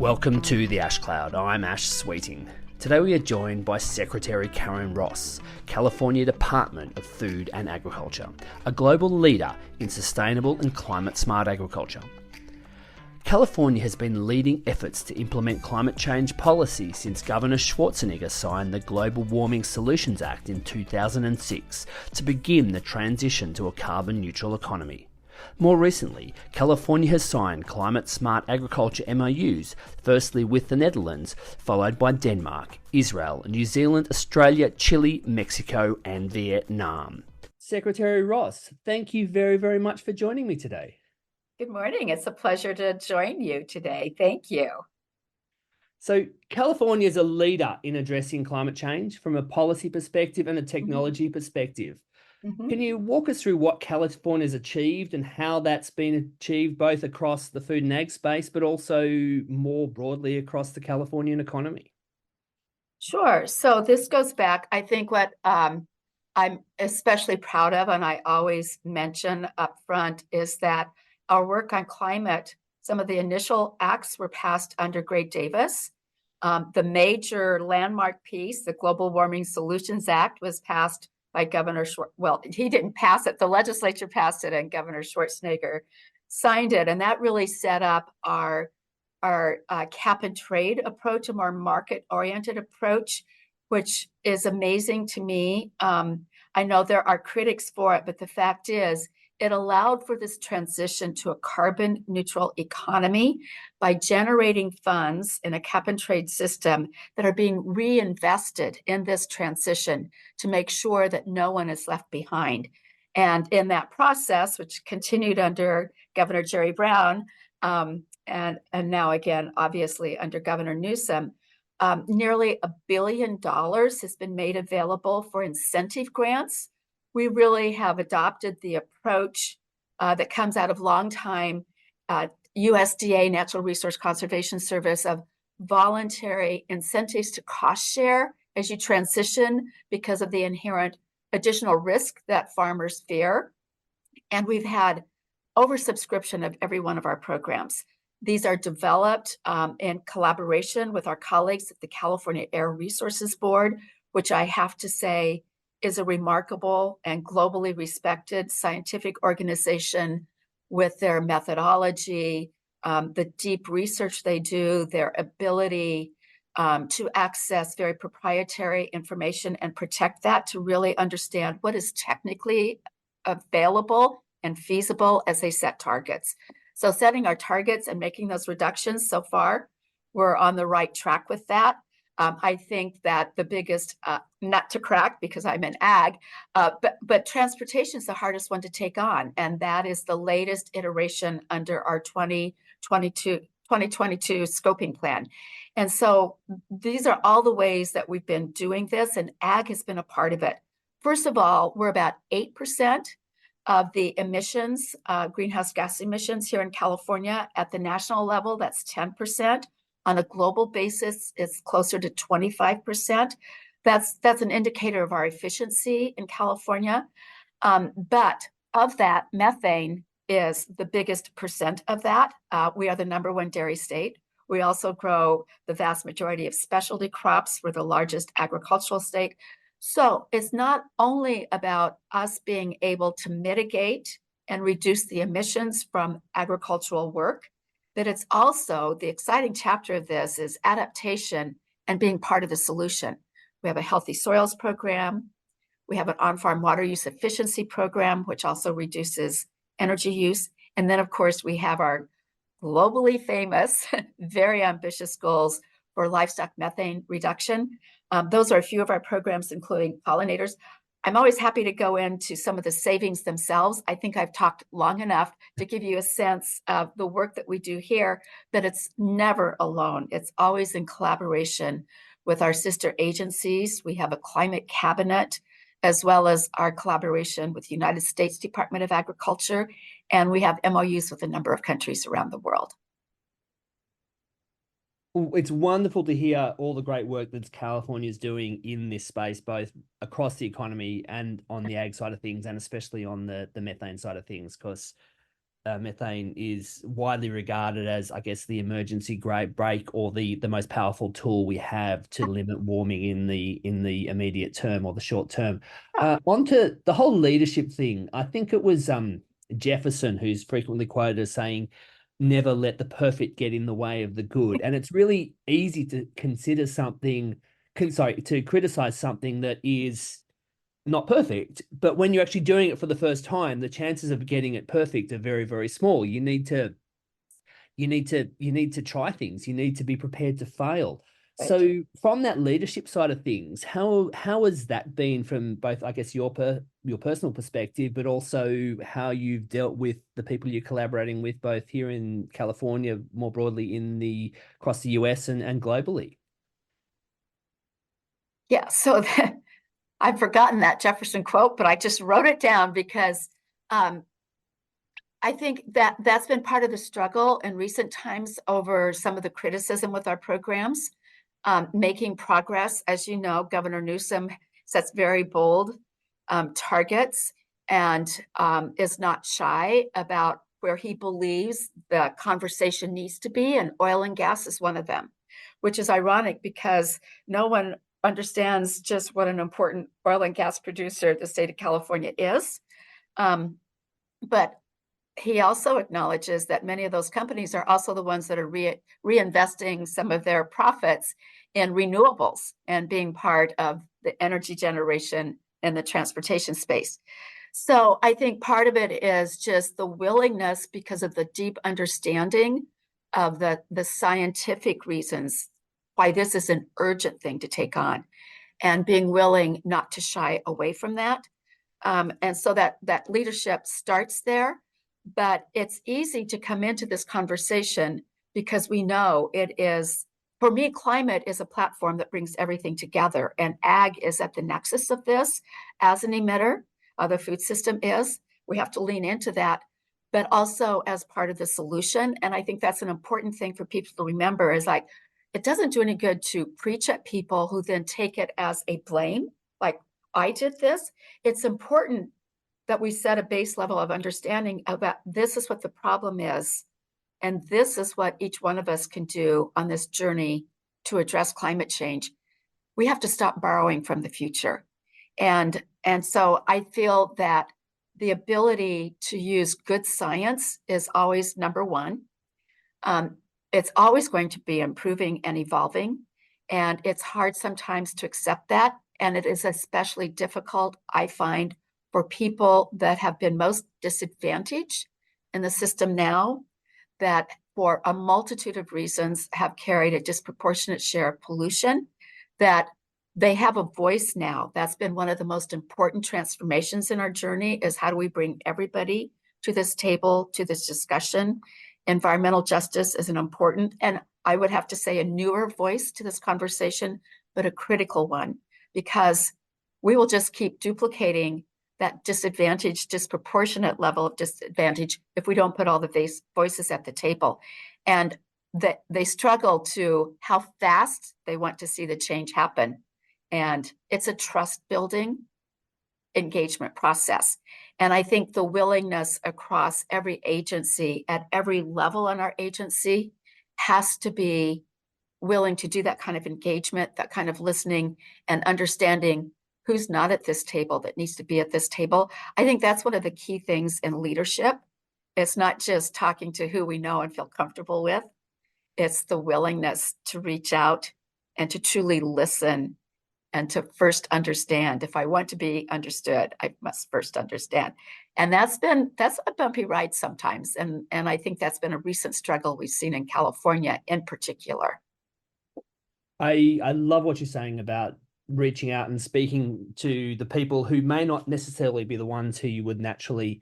Welcome to the Ash Cloud. I'm Ash Sweeting. Today we are joined by Secretary Karen Ross, California Department of Food and Agriculture, a global leader in sustainable and climate-smart agriculture. California has been leading efforts to implement climate change policy since Governor Schwarzeneger signed the Global Warming Solutions Act in 2006 to begin the transition to a carbon-neutral economy. More recently, California has signed climate-smart agriculture MOUs, firstly with the Netherlands, followed by Denmark, Israel, New Zealand, Australia, Chile, Mexico, and Vietnam. Secretary Ross, thank you very, very much for joining me today. Good morning. It's a pleasure to join you today. Thank you. So California is a leader in addressing climate change from a policy perspective and a technology perspective. Can you walk us through what California has achieved and how that's been achieved both across the food and ag space, but also more broadly across the Californian economy? Sure. So this goes back, I think what I'm especially proud of, and I always mention up front, is that our work on climate, some of the initial acts were passed under Greg Davis. The major landmark piece, the Global Warming Solutions Act, was passed by Governor well, he didn't pass it, the legislature passed it, and Governor Schwarzenegger signed it. And that really set up our cap and trade approach, a more market-oriented approach, which is amazing to me. I know there are critics for it, but the fact is, it allowed for this transition to a carbon neutral economy by generating funds in a cap and trade system that are being reinvested in this transition to make sure that no one is left behind. And in that process, which continued under Governor Jerry Brown, and now again, obviously under Governor Newsom, nearly $1 billion has been made available for incentive grants. We really have adopted the approach that comes out of long-time USDA Natural Resource Conservation Service of voluntary incentives to cost share as you transition because of the inherent additional risk that farmers fear. And we've had oversubscription of every one of our programs. These are developed in collaboration with our colleagues at the California Air Resources Board, which I have to say is a remarkable and globally respected scientific organization with their methodology, the deep research they do, their ability to access very proprietary information and protect that to really understand what is technically available and feasible as they set targets. So setting our targets and making those reductions so far, we're on the right track with that. I think that the biggest nut to crack, because I'm in ag, but transportation is the hardest one to take on. And that is the latest iteration under our 2022 scoping plan. And so these are all the ways that we've been doing this, and ag has been a part of it. First of all, we're about 8% of the emissions, greenhouse gas emissions here in California. At the national level, that's 10%. On a global basis, it's closer to 25%. That's an indicator of our efficiency in California. But of that, methane is the biggest percent of that. We are the #1 dairy state. We also grow the vast majority of specialty crops. We're the largest agricultural state. So it's not only about us being able to mitigate and reduce the emissions from agricultural work, but it's also the exciting chapter of this is adaptation and being part of the solution. We have a healthy soils program. We have an on-farm water use efficiency program, which also reduces energy use. And then, of course, we have our globally famous, very ambitious goals for livestock methane reduction. Those are a few of our programs, including pollinators. I'm always happy to go into some of the savings themselves. I think I've talked long enough to give you a sense of the work that we do here, but it's never alone. It's always in collaboration with our sister agencies. We have a climate cabinet, as well as our collaboration with the United States Department of Agriculture, and we have MOUs with a number of countries around the world. It's wonderful to hear all the great work that California is doing in this space, both across the economy and on the ag side of things, and especially on the methane side of things, because methane is widely regarded as, I guess, the emergency brake or the most powerful tool we have to limit warming in the immediate term or the short term. Onto the whole leadership thing. I think it was Jefferson who's frequently quoted as saying, "Never let the perfect get in the way of the good." And it's really easy to consider something, to criticize something that is not perfect, but when you're actually doing it for the first time, the chances of getting it perfect are very, very small. You need to try things. You need to be prepared to fail. Right. So from that leadership side of things, how has that been from both, I guess, your personal perspective, but also how you've dealt with the people you're collaborating with, both here in California, more broadly across the US and globally? Yeah, so I've forgotten that Jefferson quote, but I just wrote it down because um, I think that that's been part of the struggle in recent times over some of the criticism with our programs. Making progress, as you know, Governor Newsom sets very bold targets and is not shy about where he believes the conversation needs to be, and oil and gas is one of them, which is ironic because no one understands just what an important oil and gas producer the state of California is. Um, but he also acknowledges that many of those companies are also the ones that are reinvesting some of their profits in renewables and being part of the energy generation and the transportation space. So I think part of it is just the willingness, because of the deep understanding of the scientific reasons why this is an urgent thing to take on, and being willing not to shy away from that. And so that leadership starts there, but it's easy to come into this conversation because we know it is, for me, climate is a platform that brings everything together, and ag is at the nexus of this as an emitter. The food system is. We have to lean into that, but also as part of the solution. And I think that's an important thing for people to remember is like, it doesn't do any good to preach at people who then take it as a blame, like I did this. It's important that we set a base level of understanding about this is what the problem is, and this is what each one of us can do on this journey to address climate change. We have to stop borrowing from the future. And so I feel that the ability to use good science is always number one. It's always going to be improving and evolving, and it's hard sometimes to accept that. And it is especially difficult, I find, for people that have been most disadvantaged in the system now, that for a multitude of reasons have carried a disproportionate share of pollution, that they have a voice now. That's been one of the most important transformations in our journey, is how do we bring everybody to this table, to this discussion. Environmental justice is an important, and I would have to say a newer voice to this conversation, but a critical one, because we will just keep duplicating that disproportionate level of disadvantage if we don't put all the voices at the table. And that they struggle to how fast they want to see the change happen. And it's a trust building engagement process. And I think the willingness across every agency at every level in our agency has to be willing to do that kind of engagement, that kind of listening and understanding who's not at this table that needs to be at this table. I think that's one of the key things in leadership. It's not just talking to who we know and feel comfortable with. It's the willingness to reach out and to truly listen and to first understand. If I want to be understood, I must first understand. And that's a bumpy ride sometimes. And I think that's been a recent struggle we've seen in California in particular. I love what you're saying about reaching out and speaking to the people who may not necessarily be the ones who you would naturally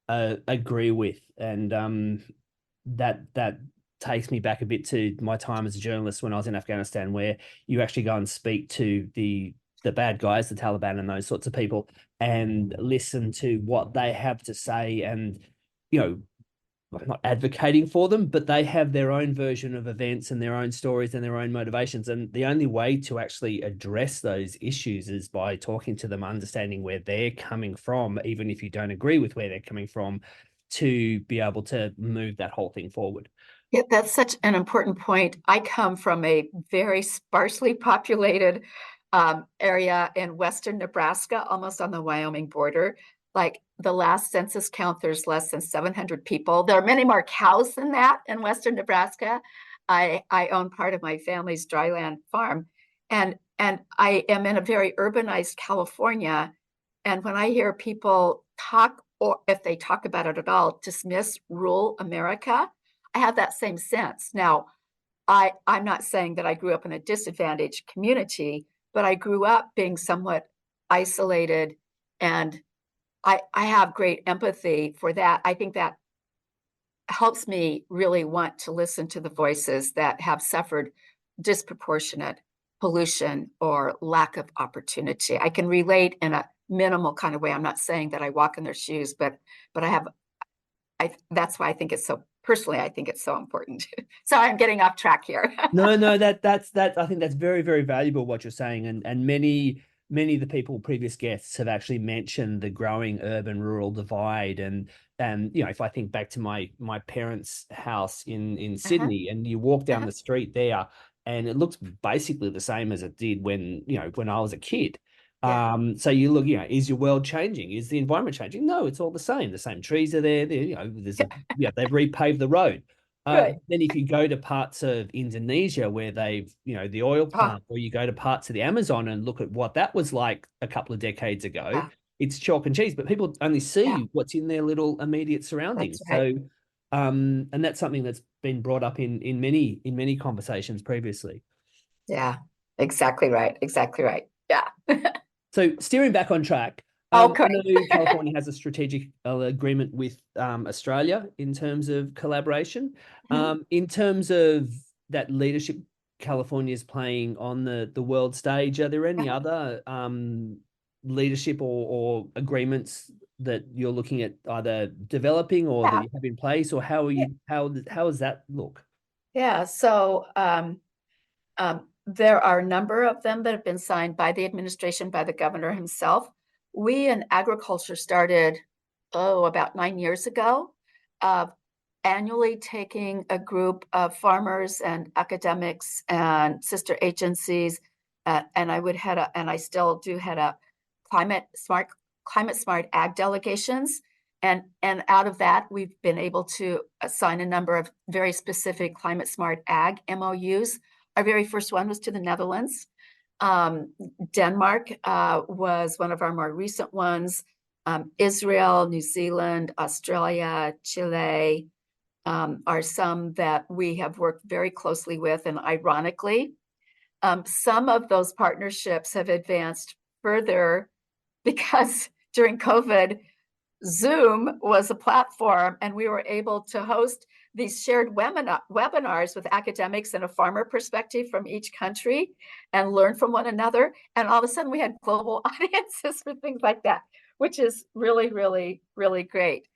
agree with. And that takes me back a bit to my time as a journalist when I was in Afghanistan, where you actually go and speak to the bad guys, the Taliban and those sorts of people, and listen to what they have to say. And, you know, I'm not advocating for them, but they have their own version of events and their own stories and their own motivations. And the only way to actually address those issues is by talking to them, understanding where they're coming from, even if you don't agree with where they're coming from, to be able to move that whole thing forward. Yeah, that's such an important point. I come from a very sparsely populated area in western Nebraska, almost on the Wyoming border. Like the last census count, there's less than 700 people. There are many more cows than that in western Nebraska. I own part of my family's dryland farm, and I am in a very urbanized California. And when I hear people talk, or if they talk about it at all, dismiss rural America, I have that same sense. Now, I'm not saying that I grew up in a disadvantaged community, but I grew up being somewhat isolated, and I have great empathy for that. I think that helps me really want to listen to the voices that have suffered disproportionate pollution or lack of opportunity. I can relate in a minimal kind of way. I'm not saying that I walk in their shoes, but I have that's why I think it's so personally, I think it's so important. So I'm getting off track here. No, that's I think that's very, very valuable what you're saying, and many of the people, previous guests, have actually mentioned the growing urban-rural divide, and if I think back to my parents' house in Uh-huh, Sydney, and you walk down uh-huh. the street there, and it looks basically the same as it did when I was a kid. Yeah, So you look, is your world changing? Is the environment changing? No, it's all the same. The same trees are there. They've repaved the road. good. Then if you go to parts of Indonesia where they've, the oil Oh, plant, or you go to parts of the Amazon and look at what that was like a couple of decades ago, yeah, it's chalk and cheese, but people only yeah, see what's in their little immediate that's surroundings. right. So, and that's something that's been brought up in many conversations previously. Yeah, exactly right. Exactly right. Yeah. So steering back on track, Okay. I know California has a strategic agreement with Australia in terms of collaboration. Mhm. In terms of that leadership California is playing on the world stage, are there any other leadership or agreements that you're looking at either developing or that Yeah. you have in place, or how does that look? Yeah. So there are a number of them that have been signed by the administration, by the governor himself. We in agriculture started, about 9 years ago, uh, annually taking a group of farmers and academics and sister agencies, and I would head up, and I still do head up climate smart climate smart ag delegations. And out of that, we've been able to assign a number of very specific climate smart ag MOUs. Our very first one was to the Netherlands. Um, Denmark was one of our more recent ones. Israel, New Zealand, Australia, Chile are some that we have worked very closely with. And ironically, some of those partnerships have advanced further because during COVID, Zoom was a platform, and we were able to host these shared webinars with academics and a farmer perspective from each country and learn from one another. And all of a sudden, we had global audiences for things like that, which is really, really, really great.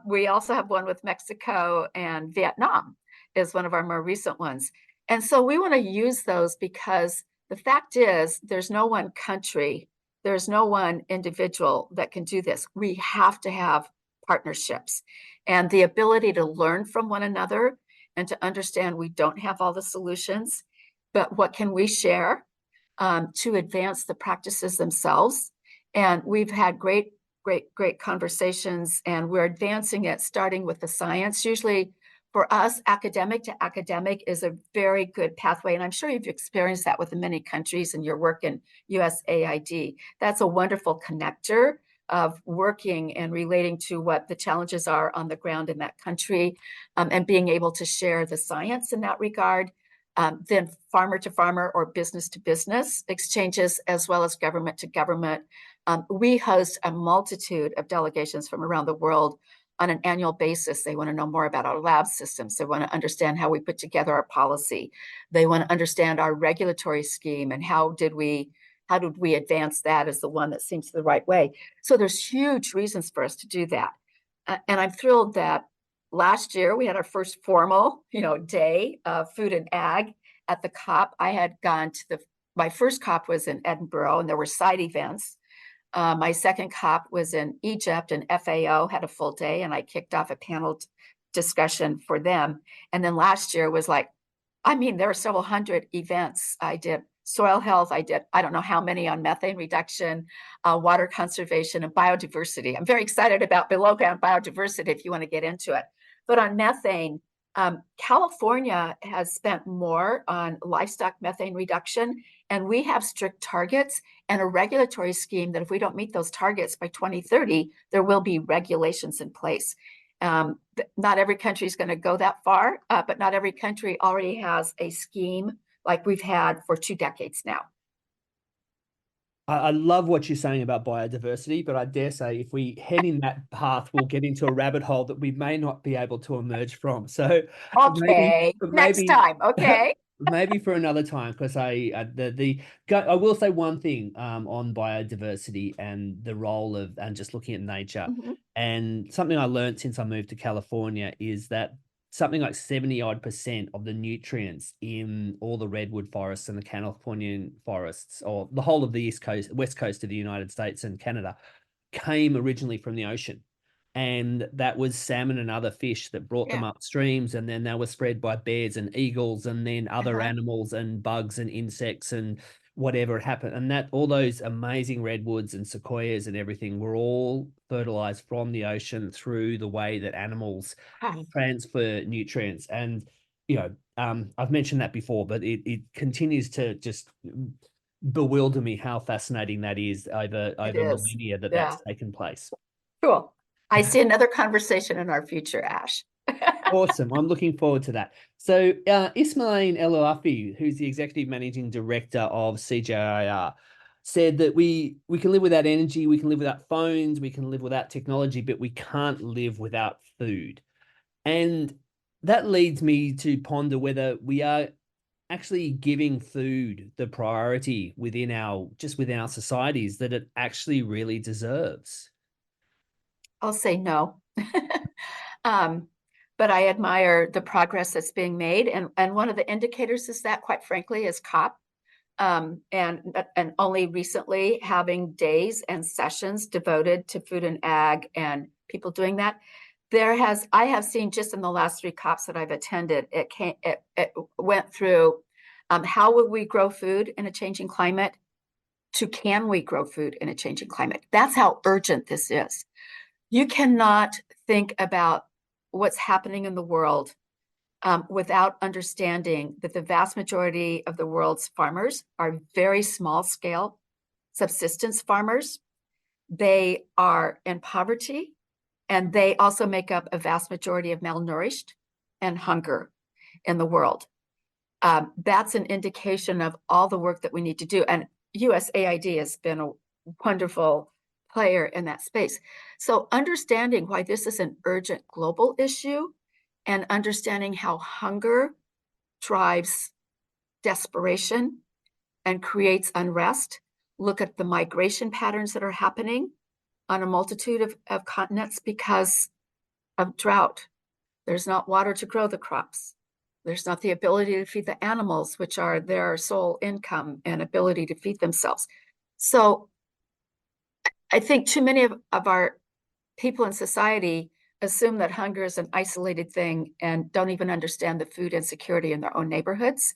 We also have one with Mexico and Vietnam is one of our more recent ones. And so we want to use those because the fact is there's no one country, there's no one individual that can do this. We have to have partnerships and the ability to learn from one another and to understand we don't have all the solutions, but what can we share to advance the practices themselves? And we've had great conversations, and we're advancing it starting with the science. Usually for us, academic to academic is a very good pathway. And I'm sure you've experienced that with many countries in your work in USAID. That's a wonderful connector of working and relating to what the challenges are on the ground in that country, and being able to share the science in that regard. Then farmer to farmer or business to business exchanges, as well as government to government. We host a multitude of delegations from around the world on an annual basis. They want to know more about our lab systems. They want to understand how we put together our policy. They want to understand our regulatory scheme and how did we advance that as the one that seems the right way. So there's huge reasons for us to do that. And I'm thrilled that last year we had our first formal, day of food and ag at the COP. I had gone to my first COP was in Edinburgh, and there were side events. My second COP was in Egypt, and FAO had a full day, and I kicked off a panel discussion for them. And then last year was like, I mean, there were several hundred events. I did soil health. I did, I don't know how many on methane reduction, water conservation, and biodiversity. I'm very excited about below ground biodiversity if you want to get into it. But on methane, California has spent more on livestock methane reduction, and we have strict targets and a regulatory scheme that if we don't meet those targets by 2030, there will be regulations in place. Not every country is going to go that far, but not every country already has a scheme like we've had for 2 decades now. I love what you're saying about biodiversity, but I dare say if we head in that path, we'll get into a rabbit hole that we may not be able to emerge from. So maybe, Okay, next time. Okay. maybe for another time, because I will say one thing on biodiversity and the role of and just looking at nature, Mhm. and something I learned since I moved to California is that something like 70% of the nutrients in all the redwood forests and the Californian forests, or the whole of the west coast of the United States and Canada, came originally from the ocean. And that was salmon and other fish that brought them Yeah. up streams, and then they were spread by bears and eagles, and then other Uh-huh. animals and bugs and insects and whatever had happened. And that all those amazing redwoods and sequoias and everything were all fertilized from the ocean through the way that animals Hi. transfer nutrients. And I've mentioned that before, but it continues to just bewilder me how fascinating that is It over is. millennia that Yeah. that's taken place. Cool. I see another conversation in our future, Ash. Awesome. I'm looking forward to that. So, Ismail El-Afi, who's the executive managing director of CJIR, said that we can live without energy, we can live without phones, we can live without technology, but we can't live without food. And that leads me to ponder whether we are actually giving food the priority within our societies that it actually really deserves. I'll say no. Um, but I admire the progress that's being made. And one of the indicators is that, quite frankly, is COP. And only recently having days and sessions devoted to food and ag and people doing that. I have seen just in the last 3 COPs that I've attended, it went through how would we grow food in a changing climate to can we grow food in a changing climate? That's how urgent this is. You cannot think about what's happening in the world without understanding that the vast majority of the world's farmers are very small scale subsistence farmers. They are in poverty, and they also make up a vast majority of malnourished and hunger in the world. That's an indication of all the work that we need to do. And USAID has been a wonderful player in that space. So understanding why this is an urgent global issue and understanding how hunger drives desperation and creates unrest. Look at the migration patterns that are happening on a multitude of continents because of drought. There's not water to grow the crops. There's not the ability to feed the animals, which are their sole income and ability to feed themselves. So I think too many of our people in society assume that hunger is an isolated thing and don't even understand the food insecurity in their own neighborhoods.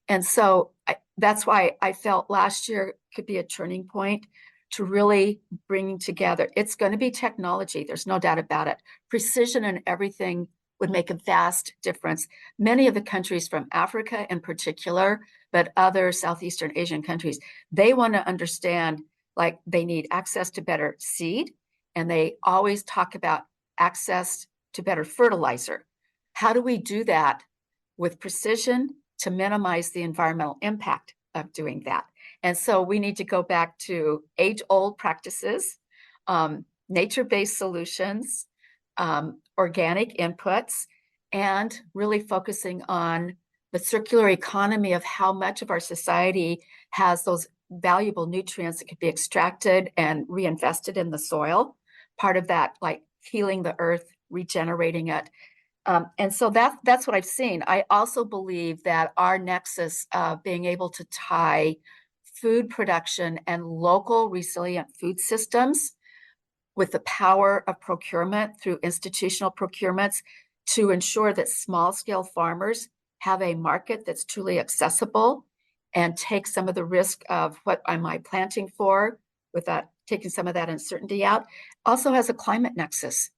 And so that's why I felt last year could be a turning point to really bringing together. It's going to be technology. There's no doubt about it. Precision in everything would make a vast difference. Many of the countries from Africa in particular, but other Southeastern Asian countries, they want to understand, like, they need access to better seed, and they always talk about access to better fertilizer. How do we do that with precision to minimize the environmental impact of doing that? And so we need to go back to age-old practices, nature-based solutions, organic inputs, and really focusing on the circular economy of how much of our society has those valuable nutrients that could be extracted and reinvested in the soil. Part of that, like healing the earth, regenerating it. And so that's what I've seen. I also believe that our nexus of being able to tie food production and local resilient food systems with the power of procurement through institutional procurements to ensure that small scale farmers have a market that's truly accessible and take some of the risk of what am I planting for without taking some of that uncertainty out. Also has a climate nexus,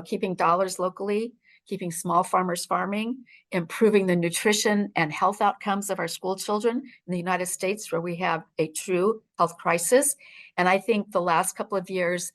keeping dollars locally, keeping small farmers farming, improving the nutrition and health outcomes of our school children in the United States, where we have a true health crisis. And I think the last couple of years,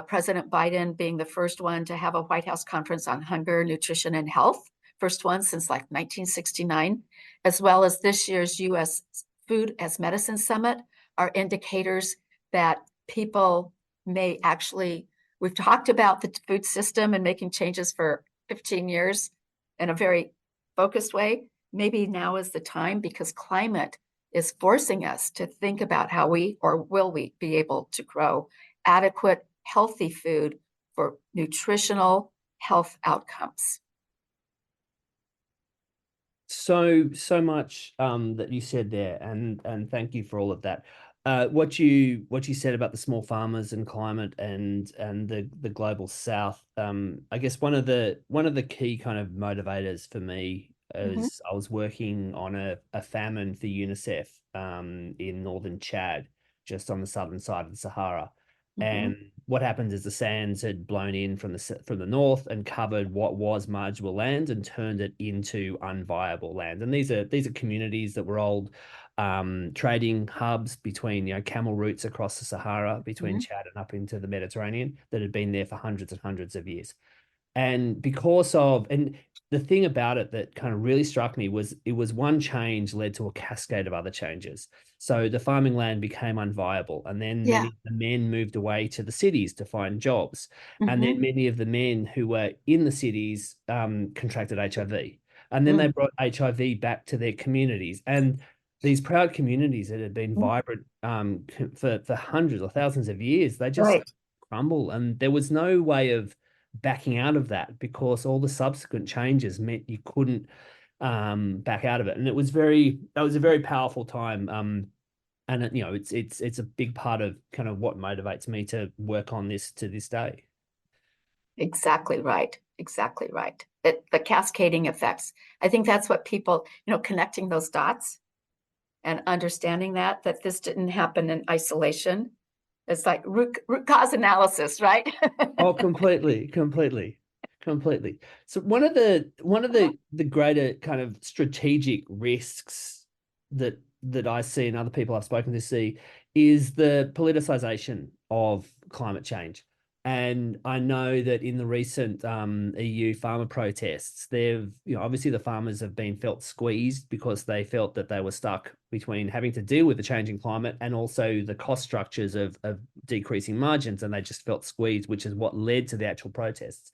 President Biden being the first one to have a White House conference on hunger, nutrition, and health, first one since like 1969, as well as this year's U.S. Food as Medicine Summit, are indicators that people may actually, we've talked about the food system and making changes for 15 years in a very focused way. Maybe now is the time, because climate is forcing us to think about how will we be able to grow adequate, healthy food for nutritional health outcomes. So much that you said there, and thank you for all of that. What you said about the small farmers and climate and the global south. I guess one of the key kind of motivators for me is I was working on a famine for UNICEF in northern Chad, just on the southern side of the Sahara. And what happened is the sands had blown in from the north and covered what was marginal land and turned it into unviable land. And these are communities that were old trading hubs between camel routes across the Sahara between Chad and up into the Mediterranean that had been there for hundreds and hundreds of years. And the thing about it that kind of really struck me was it was one change led to a cascade of other changes. So the farming land became unviable, and then many of the men moved away to the cities to find jobs. And then many of the men who were in the cities contracted HIV. And then they brought HIV back to their communities. And these proud communities that had been vibrant for hundreds or thousands of years, they just crumble. And there was no way of backing out of that, because all the subsequent changes meant you couldn't back out of it. And that was a very powerful time. And it's a big part of kind of what motivates me to work on this to this day. Exactly right. Exactly right. The cascading effects. I think that's what people, connecting those dots and understanding that this didn't happen in isolation. It's like root cause analysis, right? Oh, completely. So one of the greater kind of strategic risks that I see and other people I've spoken to see is the politicization of climate change. And I know that in the recent EU farmer protests, obviously the farmers have been felt squeezed because they felt that they were stuck between having to deal with the changing climate and also the cost structures of decreasing margins, and they just felt squeezed, which is what led to the actual protests.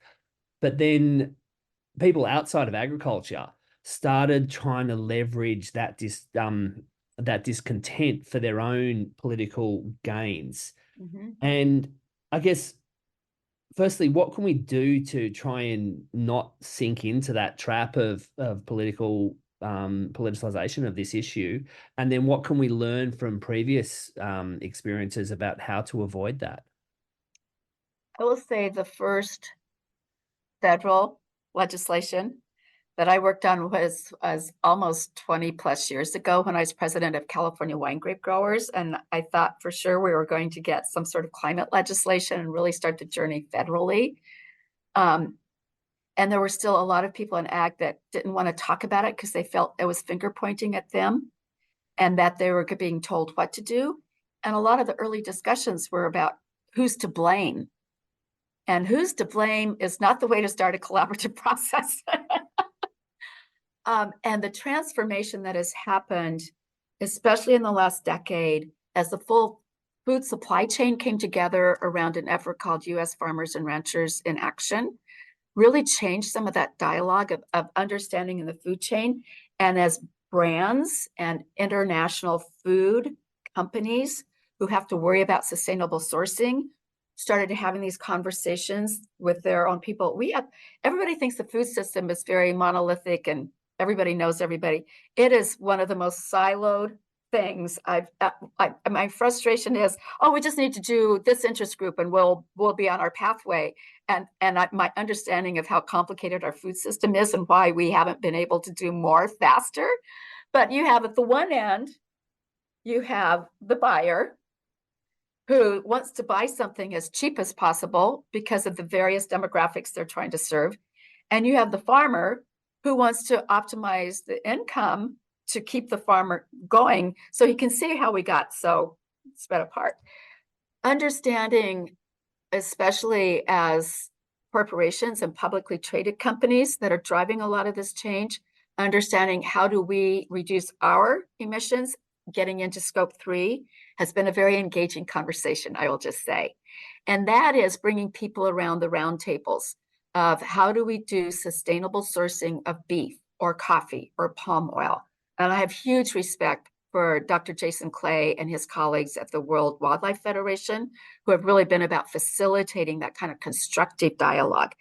But then people outside of agriculture started trying to leverage that discontent for their own political gains. And I guess, firstly, what can we do to try and not sink into that trap of political politicization of this issue? And then what can we learn from previous experiences about how to avoid that? I will say the first federal legislation that I worked on was almost 20 plus years ago, when I was president of California Wine Grape Growers. And I thought for sure we were going to get some sort of climate legislation and really start the journey federally. And there were still a lot of people in ag that didn't want to talk about it because they felt it was finger pointing at them and that they were being told what to do. And a lot of the early discussions were about who's to blame. And who's to blame is not the way to start a collaborative process. And the transformation that has happened, especially in the last decade, as the full food supply chain came together around an effort called U.S. Farmers and Ranchers in Action, really changed some of that dialogue of understanding in the food chain. And as brands and international food companies who have to worry about sustainable sourcing started having these conversations with their own people. Everybody thinks the food system is very monolithic and everybody knows everybody. It is one of the most siloed things. My frustration is, oh, we just need to do this interest group and we'll be on our pathway. My understanding of how complicated our food system is and why we haven't been able to do more faster. But you have at the one end, you have the buyer who wants to buy something as cheap as possible because of the various demographics they're trying to serve. And you have the farmer who wants to optimize the income to keep the farmer going. So you can see how we got so spread apart. Understanding, especially as corporations and publicly traded companies that are driving a lot of this change, understanding how do we reduce our emissions, getting into scope 3 has been a very engaging conversation, I will just say. And that is bringing people around the round tables of how do we do sustainable sourcing of beef or coffee or palm oil. And I have huge respect for Dr. Jason Clay and his colleagues at the World Wildlife Federation, who have really been about facilitating that kind of constructive dialogue.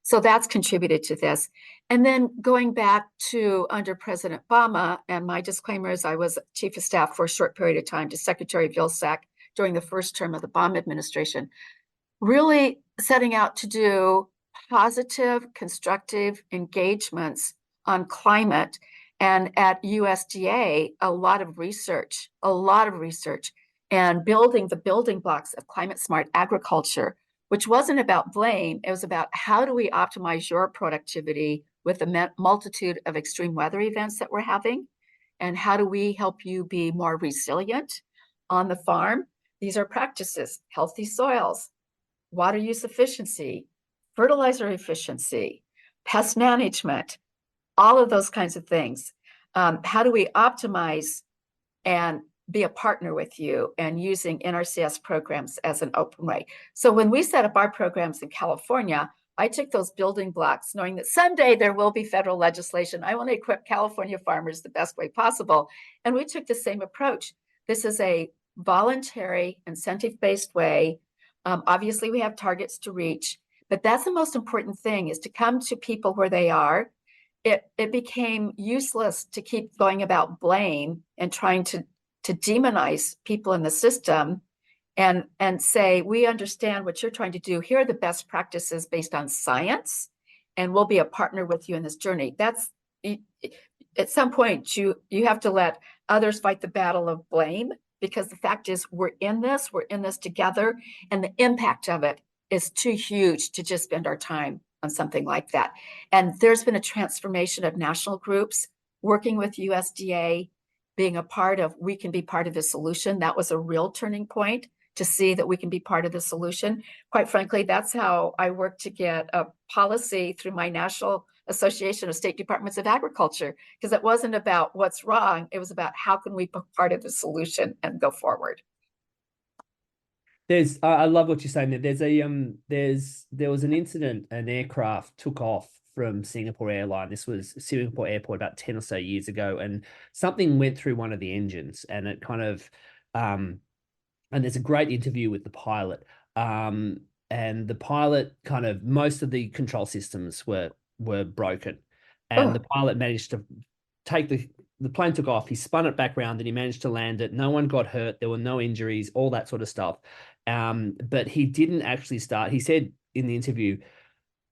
So that's contributed to this. And then going back to under President Obama, and my disclaimer is I was chief of staff for a short period of time to Secretary Vilsack during the first term of the Obama administration, really setting out to do positive, constructive engagements on climate. And at USDA, a lot of research, and building the building blocks of climate smart agriculture, which wasn't about blame. It was about how do we optimize your productivity with the multitude of extreme weather events that we're having? And how do we help you be more resilient on the farm? These are practices: healthy soils, water use efficiency, fertilizer efficiency, pest management, all of those kinds of things. How do we optimize and be a partner with you and using NRCS programs as an open way? So when we set up our programs in California, I took those building blocks knowing that someday there will be federal legislation. I want to equip California farmers the best way possible. And we took the same approach. This is a voluntary, incentive-based way. Obviously, we have targets to reach, but that's the most important thing, is to come to people where they are. It became useless to keep going about blame and trying to demonize people in the system and say, we understand what you're trying to do. Here are the best practices based on science, and we'll be a partner with you in this journey. That's at some point you have to let others fight the battle of blame, because the fact is we're in this together, and the impact of it is too huge to just spend our time on something like that. And there's been a transformation of national groups working with USDA, being a part of, we can be part of the solution. That was a real turning point to see that we can be part of the solution. Quite frankly, that's how I worked to get a policy through my National Association of State Departments of Agriculture, because it wasn't about what's wrong. It was about how can we be part of the solution and go forward. I love what you're saying there. There was an incident, an aircraft took off from Singapore Airline. This was Singapore Airport about 10 or so years ago, and something went through one of the engines, and it kind of and there's a great interview with the pilot. And the pilot kind of, most of the control systems were broken, and the pilot managed to take the plane took off. He spun it back around and he managed to land it. No one got hurt. There were no injuries, all that sort of stuff. But he didn't actually start. He said in the interview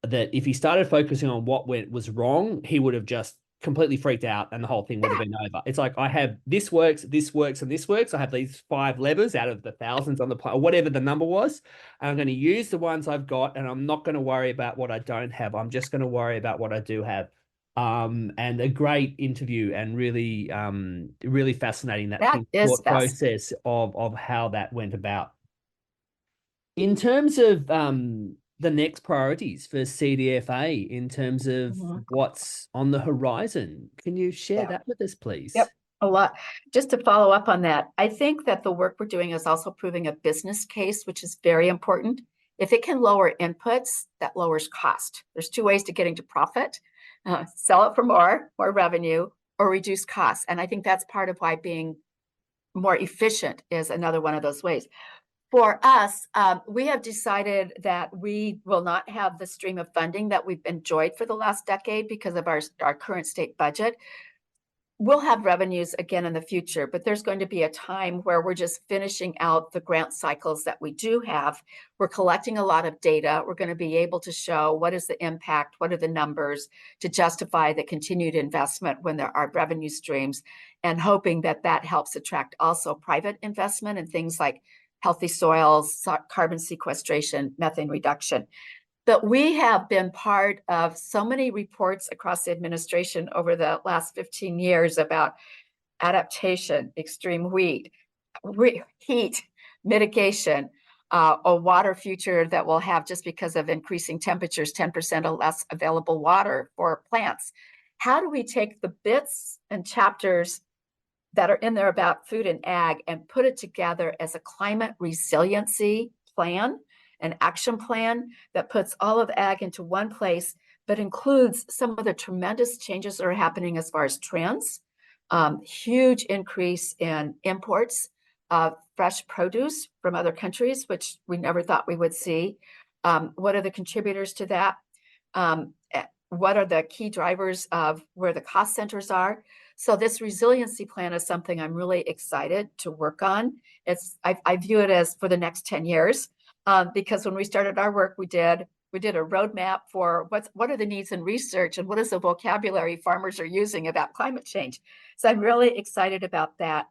that if he started focusing on what was wrong, he would have just completely freaked out and the whole thing would have been over. It's like, I have this works, and this works. I have these 5 levers out of the thousands on the plane, or whatever the number was. And I'm going to use the ones I've got, and I'm not going to worry about what I don't have. I'm just going to worry about what I do have. And a great interview, and really, really fascinating that thought process of how that went about. In terms of the next priorities for CDFA, in terms of what's on the horizon, can you share that with us, please? Yep, a lot. Just to follow up on that, I think that the work we're doing is also proving a business case, which is very important. If it can lower inputs, that lowers cost. There's 2 ways to getting to profit: sell it for more revenue, or reduce costs. And I think that's part of why being more efficient is another one of those ways. For us, we have decided that we will not have the stream of funding that we've enjoyed for the last decade because of our current state budget. we'll have revenues again in the future, but there's going to be a time where we're just finishing out the grant cycles that we do have. We're collecting a lot of data. We're going to be able to show what is the impact, what are the numbers to justify the continued investment when there are revenue streams, and hoping that that helps attract also private investment in things like healthy soils, carbon sequestration, methane reduction. But we have been part of so many reports across the administration over the last 15 years about adaptation, extreme heat, mitigation, a water future that we'll have just because of increasing temperatures, 10% or less available water for plants. How do we take the bits and chapters that are in there about food and ag and put it together as a climate resiliency plan, an action plan that puts all of ag into one place, but includes some of the tremendous changes that are happening as far as trends, huge increase in imports of fresh produce from other countries, which we never thought we would see. What are the contributors to that? What are the key drivers of where the cost centers are? So this resiliency plan is something I'm really excited to work on. I view it as for the next 10 years. Because when we started our work, we did a roadmap for what are the needs in research and what is the vocabulary farmers are using about climate change. So I'm really excited about that.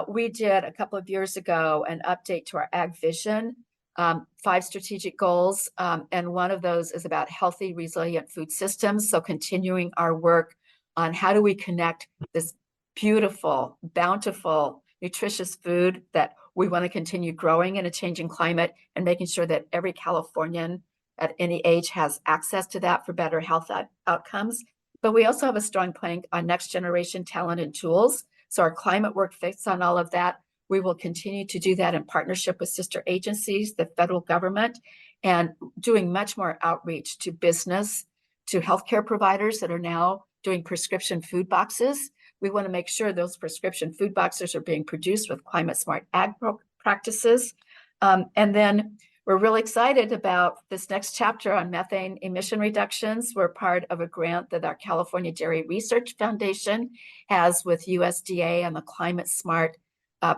We did a couple of years ago an update to our Ag Vision, 5 strategic goals, and one of those is about healthy, resilient food systems. So continuing our work on how do we connect this beautiful, bountiful, nutritious food that we want to continue growing in a changing climate and making sure that every Californian at any age has access to that for better health outcomes. But we also have a strong plank on next generation talent and tools. So our climate work fits on all of that. We will continue to do that in partnership with sister agencies, the federal government, and doing much more outreach to business, to healthcare providers that are now doing prescription food boxes. We want to make sure those prescription food boxes are being produced with climate smart ag practices. And then we're really excited about this next chapter on methane emission reductions. We're part of a grant that our California Dairy Research Foundation has with USDA and the Climate Smart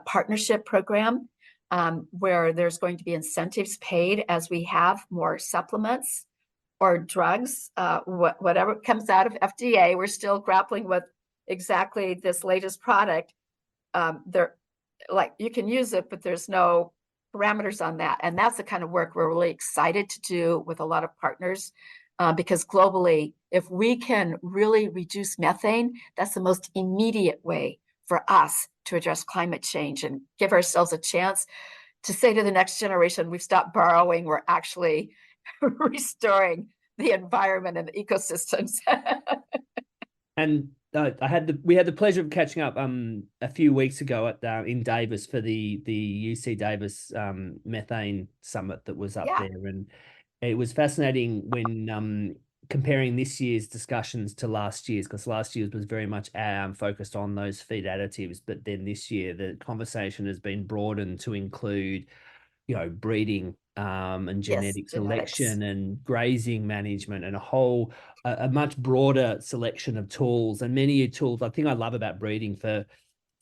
Partnership Program, where there's going to be incentives paid as we have more supplements or drugs, whatever comes out of FDA. We're still grappling with exactly this latest product. Like you can use it, but there's no parameters on that. And that's the kind of work we're really excited to do with a lot of partners, because globally, if we can really reduce methane, that's the most immediate way for us to address climate change and give ourselves a chance to say to the next generation, we've stopped borrowing, we're actually restoring the environment and the ecosystems. And we had the pleasure of catching up a few weeks ago at in Davis for the UC Davis methane summit that was up there, and it was fascinating when comparing this year's discussions to last year's, because last year's was very much focused on those feed additives, but then this year the conversation has been broadened to include, breeding and genetic selection and grazing management and a much broader selection of tools. And many tools, I think I love about breeding for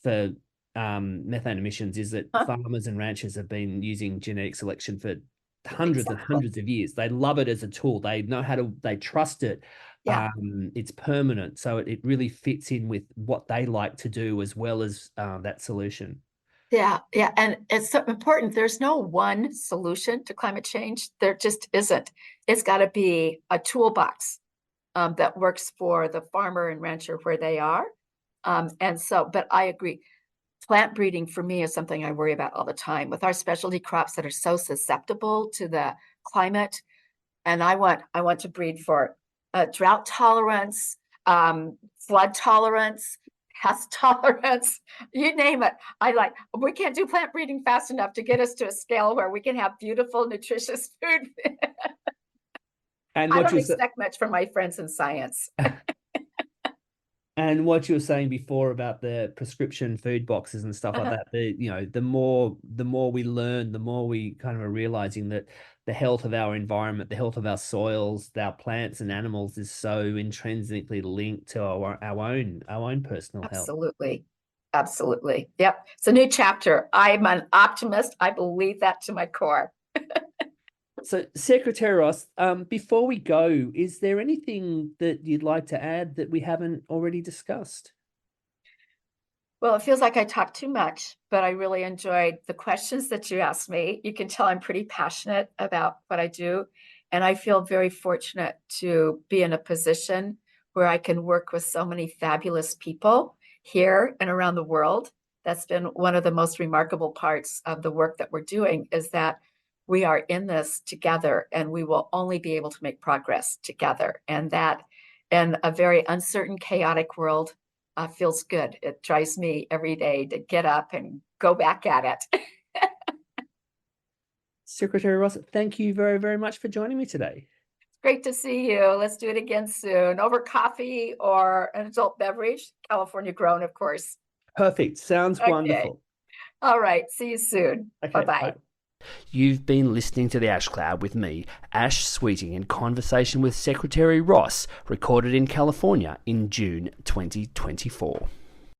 methane emissions is that farmers and ranchers have been using genetic selection for hundreds and hundreds of years. They love it as a tool. They know they trust it. It's permanent. So it really fits in with what they like to do as well as that solution. Yeah. And it's so important. There's no one solution to climate change. There just isn't. It's got to be a toolbox that works for the farmer and rancher where they are. But I agree. Plant breeding for me is something I worry about all the time with our specialty crops that are so susceptible to the climate. And I want to breed for drought tolerance, flood tolerance, pest tolerance, you name it. We can't do plant breeding fast enough to get us to a scale where we can have beautiful, nutritious food. And I don't expect much from my friends in science. And what you were saying before about the prescription food boxes and stuff like that, the more we learn, the more we kind of are realizing that the health of our environment, the health of our soils, our plants and animals is so intrinsically linked to our own personal health. Absolutely. Absolutely. Yep. It's a new chapter. I'm an optimist. I believe that to my core. So, Secretary Ross, before we go, is there anything that you'd like to add that we haven't already discussed? Well, it feels like I talked too much, but I really enjoyed the questions that you asked me. You can tell I'm pretty passionate about what I do, and I feel very fortunate to be in a position where I can work with so many fabulous people here and around the world. That's been one of the most remarkable parts of the work that we're doing is that we are in this together and we will only be able to make progress together. And that in a very uncertain, chaotic world, feels good. It drives me every day to get up and go back at it. Secretary Ross, thank you very, very much for joining me today. Great to see you. Let's do it again soon over coffee or an adult beverage, California grown, of course. Perfect. Sounds Okay. wonderful. All right. See you soon. Okay, Bye-bye. bye. You've been listening to The Ash Cloud with me, Ash Sweeting, in conversation with Secretary Ross, recorded in California in June 2024.